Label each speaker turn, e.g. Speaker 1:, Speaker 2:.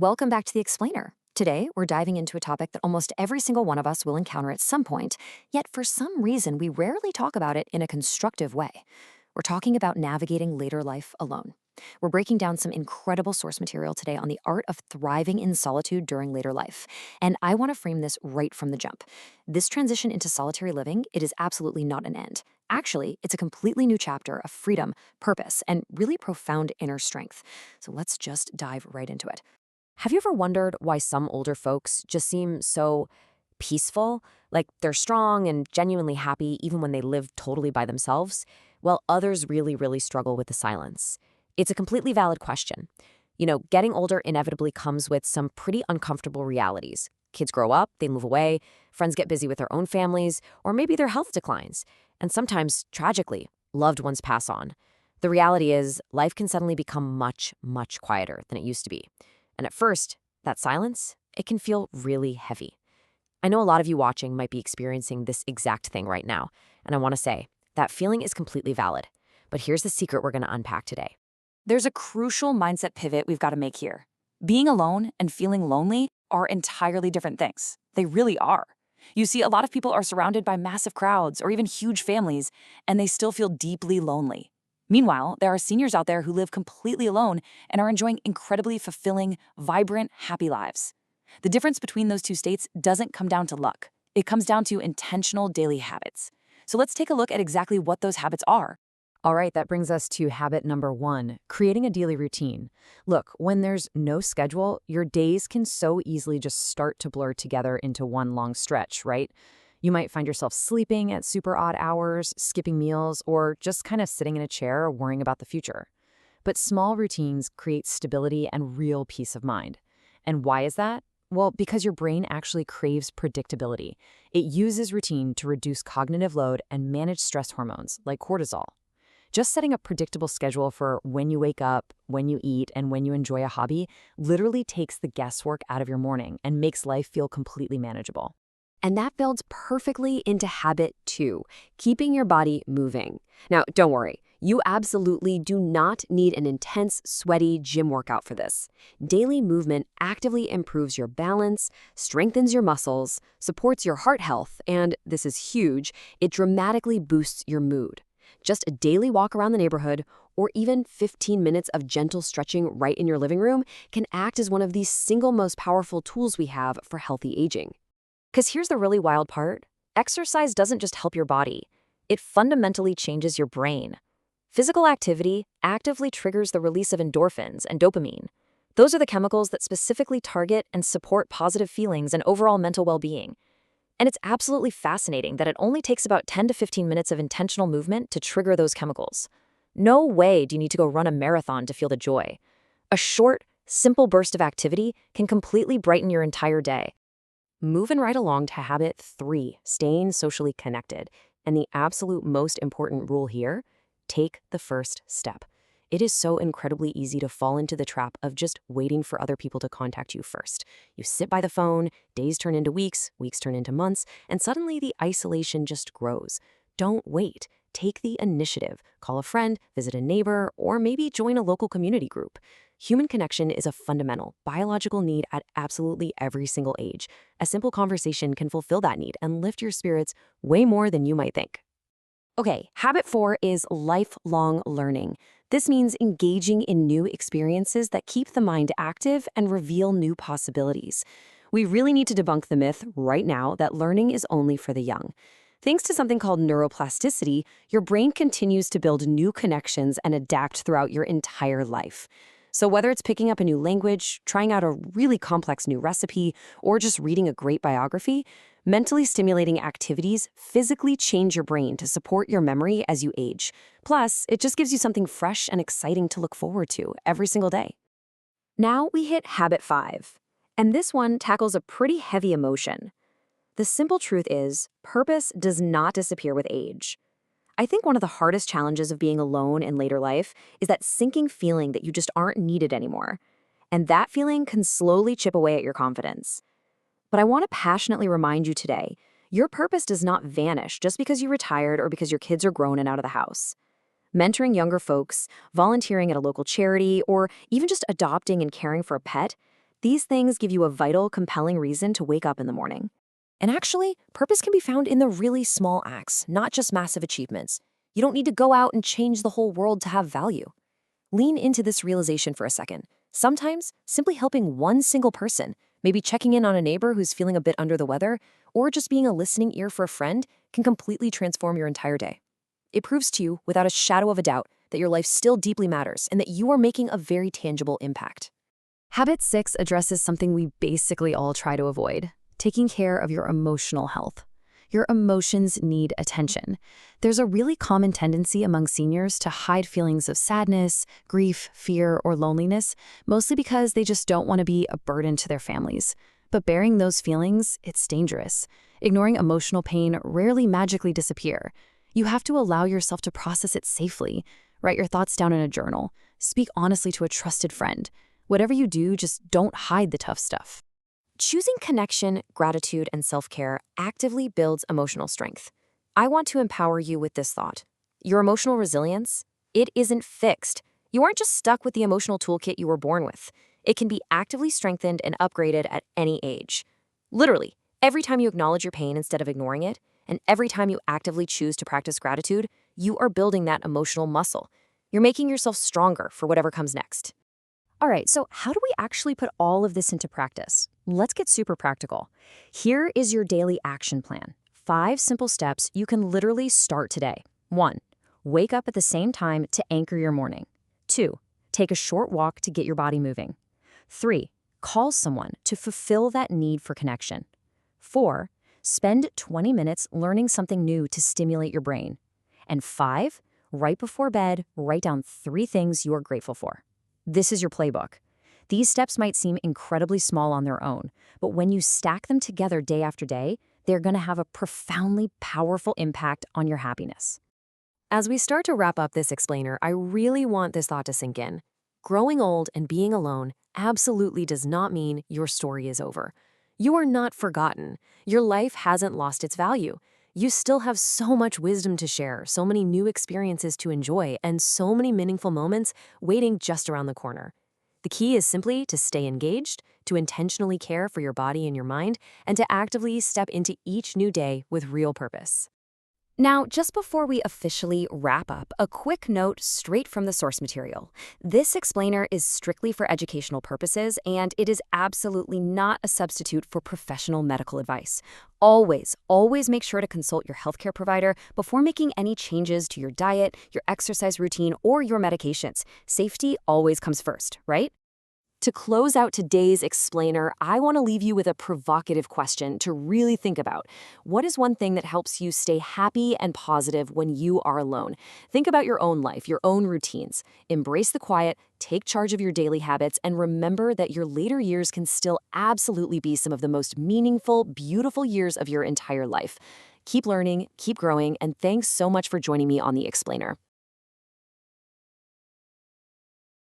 Speaker 1: Welcome back to The Explainer. Today, we're diving into a topic that almost every single one of us will encounter at some point, yet for some reason, we rarely talk about it in a constructive way. We're talking about navigating later life alone. We're breaking down some incredible source material today on the art of thriving in solitude during later life. And I want to frame this right from the jump. This transition into solitary living, it is absolutely not an end. Actually, it's a completely new chapter of freedom, purpose, and really profound inner strength. So let's just dive right into it. Have you ever wondered why some older folks just seem so peaceful? Like they're strong and genuinely happy even when they live totally by themselves? While others really struggle with the silence. It's a completely valid question. Getting older inevitably comes with some pretty uncomfortable realities. Kids grow up, they move away, friends get busy with their own families, or maybe their health declines. And sometimes, tragically, loved ones pass on. The reality is, life can suddenly become much quieter than it used to be. And at first, that silence, it can feel really heavy. I know a lot of you watching might be experiencing this exact thing right now, and I want to say, that feeling is completely valid. But here's the secret we're going to unpack today.
Speaker 2: There's a crucial mindset pivot we've got to make here. Being alone and feeling lonely are entirely different things. They really are. You see, a lot of people are surrounded by massive crowds or even huge families, and they still feel deeply lonely. Meanwhile, there are seniors out there who live completely alone and are enjoying incredibly fulfilling, vibrant, happy lives. The difference between those two states doesn't come down to luck. It comes down to intentional daily habits. So let's take a look at exactly what those habits are.
Speaker 1: All right, that brings us to habit number 1, creating a daily routine. Look, when there's no schedule, your days can so easily just start to blur together into one long stretch, right? You might find yourself sleeping at super odd hours, skipping meals, or just kind of sitting in a chair worrying about the future. But small routines create stability and real peace of mind. And why is that? Well, because your brain actually craves predictability. It uses routine to reduce cognitive load and manage stress hormones like cortisol. Just setting a predictable schedule for when you wake up, when you eat, and when you enjoy a hobby literally takes the guesswork out of your morning and makes life feel completely manageable. And that builds perfectly into habit 2, keeping your body moving. Now, don't worry, you absolutely do not need an intense, sweaty gym workout for this. Daily movement actively improves your balance, strengthens your muscles, supports your heart health, and, this is huge, it dramatically boosts your mood. Just a daily walk around the neighborhood, or even 15 minutes of gentle stretching right in your living room, can act as one of the single most powerful tools we have for healthy aging. Because here's the really wild part. Exercise doesn't just help your body. It fundamentally changes your brain. Physical activity actively triggers the release of endorphins and dopamine. Those are the chemicals that specifically target and support positive feelings and overall mental well-being. And it's absolutely fascinating that it only takes about 10 to 15 minutes of intentional movement to trigger those chemicals. No way do you need to go run a marathon to feel the joy. A short, simple burst of activity can completely brighten your entire day. Moving right along to habit 3, staying socially connected. And the absolute most important rule here, take the first step. It is so incredibly easy to fall into the trap of just waiting for other people to contact you first. You sit by the phone, days turn into weeks, weeks turn into months, and suddenly the isolation just grows. Don't wait. Take the initiative. Call a friend, visit a neighbor, or maybe join a local community group. Human connection is a fundamental, biological need at absolutely every single age. A simple conversation can fulfill that need and lift your spirits way more than you might think. Okay, habit 4 is lifelong learning. This means engaging in new experiences that keep the mind active and reveal new possibilities. We really need to debunk the myth right now that learning is only for the young. Thanks to something called neuroplasticity, your brain continues to build new connections and adapt throughout your entire life. So whether it's picking up a new language, trying out a really complex new recipe, or just reading a great biography, mentally stimulating activities physically change your brain to support your memory as you age. Plus, it just gives you something fresh and exciting to look forward to every single day. Now we hit habit 5, and this one tackles a pretty heavy emotion. The simple truth is, purpose does not disappear with age. I think one of the hardest challenges of being alone in later life is that sinking feeling that you just aren't needed anymore. And that feeling can slowly chip away at your confidence. But I want to passionately remind you today, your purpose does not vanish just because you retired or because your kids are grown and out of the house. Mentoring younger folks, volunteering at a local charity, or even just adopting and caring for a pet, These things give you a vital, compelling reason to wake up in the morning.
Speaker 2: And actually, purpose can be found in the really small acts, not just massive achievements. You don't need to go out and change the whole world to have value. Lean into this realization for a second. Sometimes, simply helping one single person, maybe checking in on a neighbor who's feeling a bit under the weather, or just being a listening ear for a friend, can completely transform your entire day. It proves to you, without a shadow of a doubt, that your life still deeply matters and that you are making a very tangible impact.
Speaker 1: Habit 6 addresses something we basically all try to avoid: taking care of your emotional health. Your emotions need attention. There's a really common tendency among seniors to hide feelings of sadness, grief, fear, or loneliness, mostly because they just don't want to be a burden to their families. But bearing those feelings, it's dangerous. Ignoring emotional pain rarely magically disappear. You have to allow yourself to process it safely. Write your thoughts down in a journal. Speak honestly to a trusted friend. Whatever you do, just don't hide the tough stuff.
Speaker 2: Choosing connection, gratitude, and self-care actively builds emotional strength. I want to empower you with this thought. Your emotional resilience, it isn't fixed. You aren't just stuck with the emotional toolkit you were born with. It can be actively strengthened and upgraded at any age. Literally, every time you acknowledge your pain instead of ignoring it, and every time you actively choose to practice gratitude, you are building that emotional muscle. You're making yourself stronger for whatever comes next.
Speaker 1: All right, so how do we actually put all of this into practice? Let's get super practical. Here is your daily action plan. 5 simple steps you can literally start today. 1. Wake up at the same time to anchor your morning. 2. Take a short walk to get your body moving. 3. Call someone to fulfill that need for connection. 4. Spend 20 minutes learning something new to stimulate your brain. And 5. Right before bed, write down 3 things you are grateful for. This is your playbook. These steps might seem incredibly small on their own, but when you stack them together day after day, they're going to have a profoundly powerful impact on your happiness.
Speaker 2: As we start to wrap up this explainer, I really want this thought to sink in. Growing old and being alone absolutely does not mean your story is over. You are not forgotten. Your life hasn't lost its value. You still have so much wisdom to share, so many new experiences to enjoy, and so many meaningful moments waiting just around the corner. The key is simply to stay engaged, to intentionally care for your body and your mind, and to actively step into each new day with real purpose. Now, just before we officially wrap up, a quick note straight from the source material. This explainer is strictly for educational purposes, and it is absolutely not a substitute for professional medical advice. Always make sure to consult your healthcare provider before making any changes to your diet, your exercise routine, or your medications. Safety always comes first, right? To close out today's explainer, I want to leave you with a provocative question to really think about. What is one thing that helps you stay happy and positive when you are alone? Think about your own life, your own routines. Embrace the quiet, take charge of your daily habits, and remember that your later years can still absolutely be some of the most meaningful, beautiful years of your entire life. Keep learning, keep growing, and thanks so much for joining me on The Explainer.